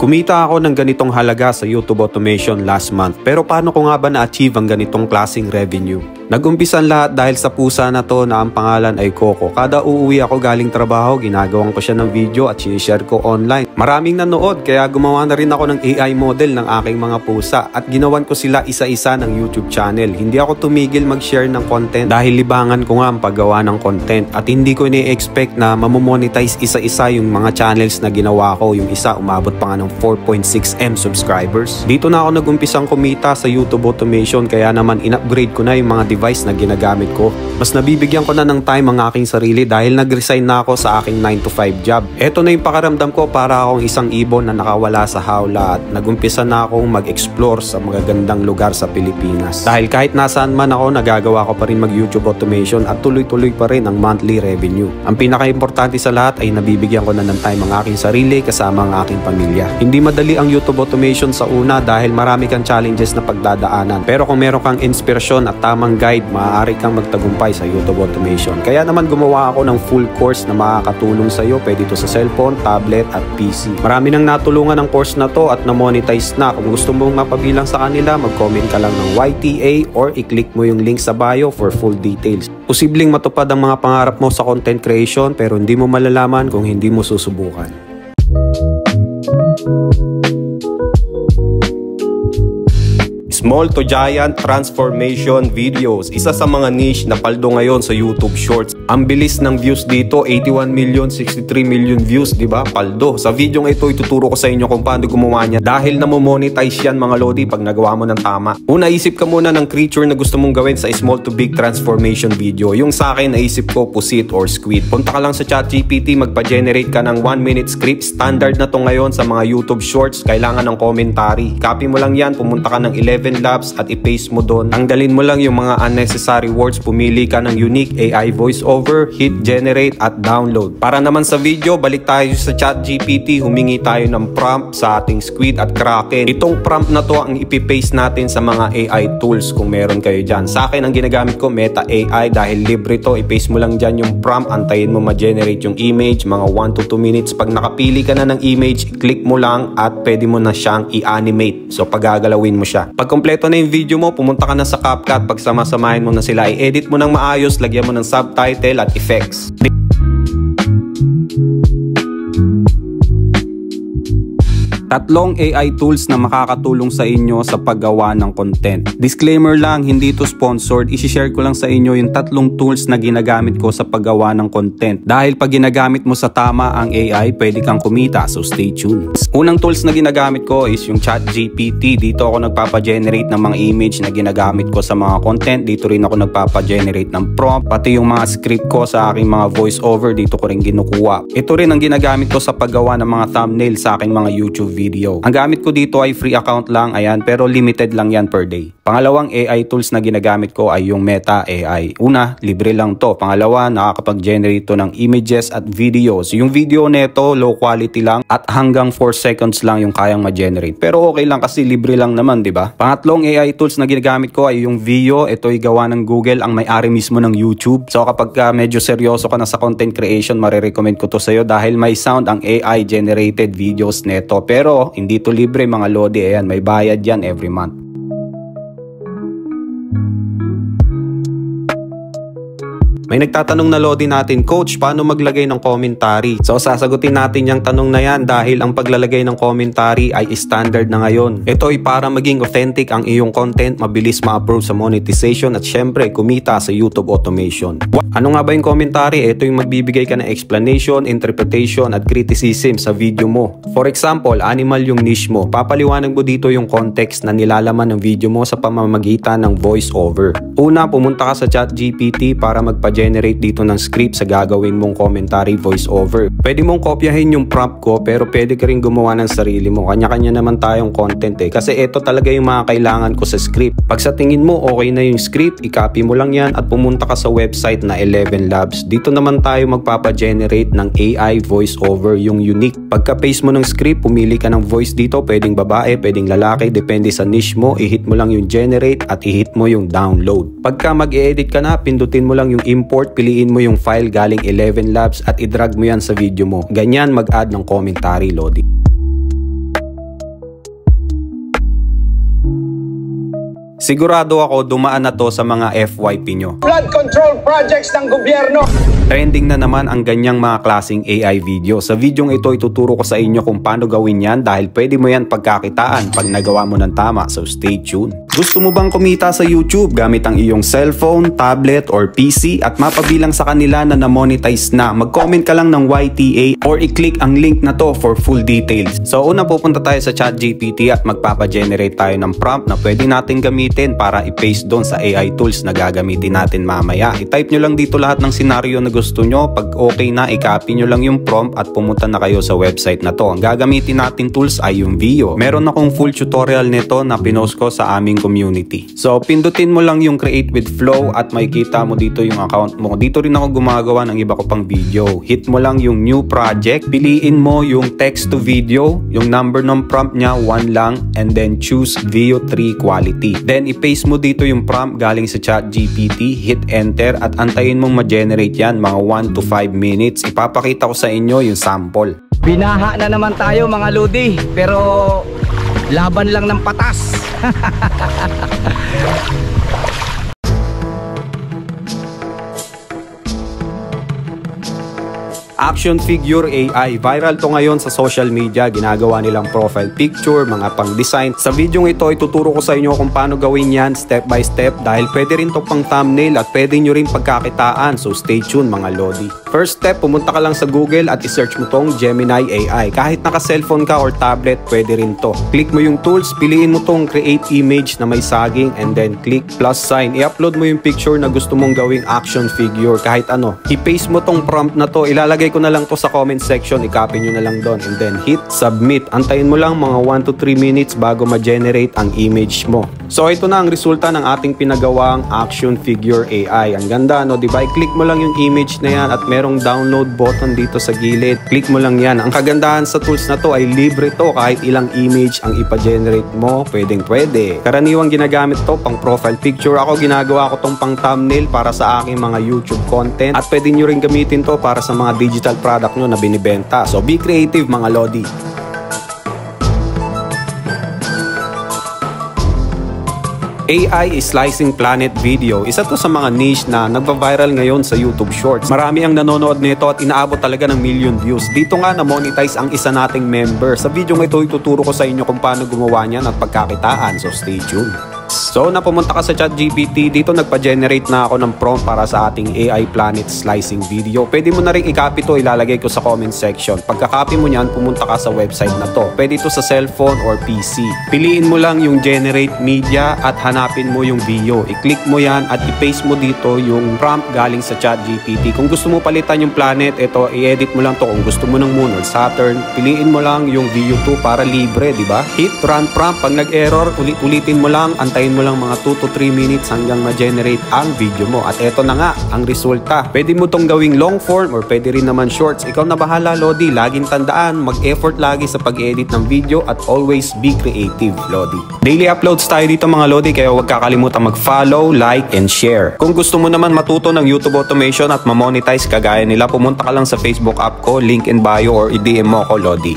Kumita ako ng ganitong halaga sa YouTube automation last month, pero paano ko nga ba na-achieve ang ganitong klaseng revenue? Nag-umpisan lahat dahil sa pusa na to na ang pangalan ay Coco. Kada uuwi ako galing trabaho, ginagawang ko siya ng video at sinishare ko online. Maraming nanood kaya gumawa na rin ako ng AI model ng aking mga pusa at ginawan ko sila isa-isa ng YouTube channel. Hindi ako tumigil mag-share ng content dahil libangan ko nga ang paggawa ng content at hindi ko ni-expect na mamomonetize isa-isa yung mga channels na ginawa ko. Yung isa umabot pa nga ng 4.6M subscribers. Dito na ako nag-umpisang kumita sa YouTube automation kaya naman in-upgrade ko na yung mga device na ginagamit ko. Mas nabibigyan ko na ng time ang aking sarili dahil nag-resign na ako sa aking 9 to 5 job. Eto na yung pakaramdam ko para akong isang ibon na nakawala sa hawla at nag-umpisa na akong mag-explore sa magagandang lugar sa Pilipinas. Dahil kahit nasaan man ako, nagagawa ko pa rin mag-YouTube automation at tuloy-tuloy pa rin ang monthly revenue. Ang pinaka-importante sa lahat ay nabibigyan ko na ng time ang aking sarili kasama ang aking pamilya. Hindi madali ang YouTube automation sa una dahil marami kang challenges na pagdadaanan. Pero kung meron kang inspirasyon at tamang guide, maaari kang magtagumpay sa YouTube automation. Kaya naman gumawa ako ng full course na makakatulong sa iyo. Pwede ito sa cellphone, tablet at PC. Marami nang natulungan ng course na to at na-monetize na. Kung gusto mong mapabilang sa kanila, mag-comment ka lang ng YTA or i-click mo yung link sa bio for full details. Posibleng matupad ang mga pangarap mo sa content creation pero hindi mo malalaman kung hindi mo susubukan. Small to giant transformation videos. Isa sa mga niche na paldo ngayon sa YouTube Shorts. Ang bilis ng views dito, 81 million, 63 million views, di ba? Paldo. Sa video ito, ituturo ko sa inyo kung paano gumawa niya dahil namo-monetize yan mga lodi pag nagawa mo ng tama. Una, isip ka muna ng creature na gusto mong gawin sa small to big transformation video. Yung sa akin, naisip ko pusit or squid. Punta ka lang sa ChatGPT, magpa-generate ka ng 1-minute script. Standard na to ngayon sa mga YouTube Shorts. Kailangan ng commentary. Copy mo lang yan, pumunta ka ng 11 Labs at i-paste mo doon. Tanggalin mo lang yung mga unnecessary words, pumili ka ng unique AI voiceover, hit generate at download. Para naman sa video, balik tayo sa ChatGPT, humingi tayo ng prompt sa ating Squid at Kraken. Itong prompt na to ang ipipaste natin sa mga AI tools kung meron kayo dyan. Sa akin, ang ginagamit ko, Meta AI dahil libre to. I-paste mo lang dyan yung prompt, antayin mo ma-generate yung image, mga 1 to 2 minutes. Pag nakapili ka na ng image, click mo lang at pwede mo na siyang i-animate. So, pagagalawin mo siya. Pag kompleto na yung video mo, pumunta ka na sa CapCut, pagsama-samahin mo na sila, i-edit mo ng maayos, lagyan mo ng subtitle at effects. Tatlong AI tools na makakatulong sa inyo sa paggawa ng content. Disclaimer lang, hindi ito sponsored. I-share ko lang sa inyo yung tatlong tools na ginagamit ko sa paggawa ng content. Dahil pag ginagamit mo sa tama ang AI, pwede kang kumita. So stay tuned. Unang tools na ginagamit ko is yung ChatGPT. Dito ako nagpapa-generate ng mga image na ginagamit ko sa mga content. Dito rin ako nagpapa-generate ng prompt. Pati yung mga script ko sa aking mga voiceover, dito ko rin kinukuha. Ito rin ang ginagamit ko sa paggawa ng mga thumbnail sa aking mga YouTube video. Ang gamit ko dito ay free account lang, ayan, pero limited lang yan per day. Pangalawang AI tools na ginagamit ko ay yung Meta AI. Una, libre lang to. Pangalawa, nakakapag-generate to ng images at videos. Yung video neto, low quality lang at hanggang 4 seconds lang yung kayang ma-generate. Pero okay lang kasi libre lang naman, di ba? Pangatlong AI tools na ginagamit ko ay yung Veo. Ito ay gawa ng Google, ang may-ari mismo ng YouTube. So kapag medyo seryoso ka na sa content creation, marirecommend ko to sa'yo dahil may sound ang AI generated videos neto. Pero hindi to libre mga lodi, ayan, may bayad yan every month. May nagtatanong na lodi natin, Coach, paano maglagay ng commentary? So sasagutin natin yung tanong na yan dahil ang paglalagay ng commentary ay standard na ngayon. Ito ay para maging authentic ang iyong content, mabilis ma-approve sa monetization at syempre kumita sa YouTube automation. Ano nga ba yung commentary? Ito yung magbibigay ka ng explanation, interpretation at criticism sa video mo. For example, animal yung niche mo. Papaliwanag mo dito yung context na nilalaman ng video mo sa pamamagitan ng voiceover. Una, pumunta ka sa ChatGPT para magpa-generate dito ng script sa gagawin mong commentary voiceover. Pwede mong kopyahin yung prompt ko pero pwede ka rin gumawa ng sarili mo. Kanya-kanya naman tayong content eh. Kasi ito talaga yung mga kailangan ko sa script. Pag sa tingin mo okay na yung script, i-copy mo lang yan at pumunta ka sa website na 11 Labs. Dito naman tayo magpapa-generate ng AI voiceover, yung unique. Pagka-paste mo ng script, pumili ka ng voice dito. Pwedeng babae, pwedeng lalaki, depende sa niche mo. I-hit mo lang yung generate at i-hit mo yung download. Pagka mag-e-edit ka na, pindutin mo lang yung import, piliin mo yung file galing 11 Labs at i-drag mo yan sa video mo. Ganyan mag-add ng commentary, lodi. Sigurado ako dumaan na to sa mga FYP nyo. Flood control projects ng gobyerno. Trending na naman ang ganyang mga klaseng AI video. Sa videong ito ituturo ko sa inyo kung paano gawin yan dahil pwede mo yan pagkakitaan pag nagawa mo ng tama, so stay tuned. Gusto mo bang kumita sa YouTube gamit ang iyong cellphone, tablet, or PC at mapabilang sa kanila na na-monetize na? Mag-comment ka lang ng YTA or i-click ang link na to for full details. So una pupunta tayo sa ChatGPT at magpapa-generate tayo ng prompt na pwede natin gamitin para i-paste doon sa AI tools na gagamitin natin mamaya. I-type nyo lang dito lahat ng scenario na gusto nyo. Pag okay na, i-copy nyo lang yung prompt at pumunta na kayo sa website na to. Ang gagamitin natin tools ay yung Veo. Meron akong full tutorial nito na pinost ko sa aming community. So pindutin mo lang yung create with flow at makikita mo dito yung account mo. Dito rin ako gumagawa ng iba ko pang video. Hit mo lang yung new project, piliin mo yung text to video, yung number ng prompt nya 1 lang, and then choose Veo 3 quality. Then i-paste mo dito yung prompt galing sa ChatGPT, hit enter at antayin mong ma-generate yan mga 1 to 5 minutes. Ipapakita ko sa inyo yung sample. Binaha na naman tayo mga Lodi, pero laban lang ng patas. Action figure AI. Viral to ngayon sa social media. Ginagawa nilang profile picture, mga pang-design. Sa videong ito, ituturo ko sa inyo kung paano gawin yan step by step dahil pwede rin to pang thumbnail at pwede nyo rin pagkakitaan. So stay tuned mga Lodi. First step, pumunta ka lang sa Google at isearch mo tong Gemini AI. Kahit naka-cellphone ka or tablet, pwede rin to. Click mo yung tools, piliin mo tong create image na may saging and then click plus sign. I-upload mo yung picture na gusto mong gawing action figure kahit ano. I-paste mo tong prompt na to, ilalagay ko na lang to sa comment section, i-copy nyo na lang doon and then hit submit. Antayin mo lang mga 1 to 3 minutes bago ma-generate ang image mo. So ito na ang resulta ng ating pinagawang action figure AI. Ang ganda, no? Diba? I-click mo lang yung image na yan at merong download button dito sa gilid. Click mo lang yan. Ang kagandahan sa tools na to ay libre to. Kahit ilang image ang ipa-generate mo, pwedeng pwede. Karaniwang ginagamit to pang profile picture. Ako ginagawa ko tong pang thumbnail para sa aking mga YouTube content at pwede nyo rin gamitin to para sa mga digital product nyo na binibenta. So be creative mga Lodi. AI is Slicing Planet video. Isa to sa mga niche na nagva-viral ngayon sa YouTube Shorts. Marami ang nanonood nito at inaabot talaga ng million views. Dito nga na-monetize ang isa nating member. Sa video ito, ituturo ko sa inyo kung paano gumawa niyan at pagkakitaan. So stay tuned. So napumunta ka sa ChatGPT, dito nagpa-generate na ako ng prompt para sa ating AI Planet Slicing video. Pwede mo na rin i-copy to, ilalagay ko sa comment section. Pagka-copy mo niyan, pumunta ka sa website na to. Pwede to sa cellphone or PC. Piliin mo lang yung generate media at hanapin mo yung video. I-click mo yan at i-paste mo dito yung prompt galing sa ChatGPT. Kung gusto mo palitan yung planet, ito i-edit mo lang to. Kung gusto mo ng Moon or Saturn, piliin mo lang yung Veo 2 para libre, di ba? Hit run prompt. Pag nag-error, ulitin mo lang, antayin mo lang mga 2 to 3 minutes hanggang ma-generate ang video mo. At eto na nga ang resulta. Pwede mo tong gawing long form or pwede rin naman shorts. Ikaw na bahala, Lodi. Laging tandaan, mag-effort lagi sa pag-edit ng video at always be creative, Lodi. Daily uploads tayo dito mga Lodi, kaya huwag kakalimutan mag-follow, like, and share. Kung gusto mo naman matuto ng YouTube automation at ma-monetize kagaya nila, pumunta ka lang sa Facebook app ko, link in bio or i-DM mo ako, Lodi.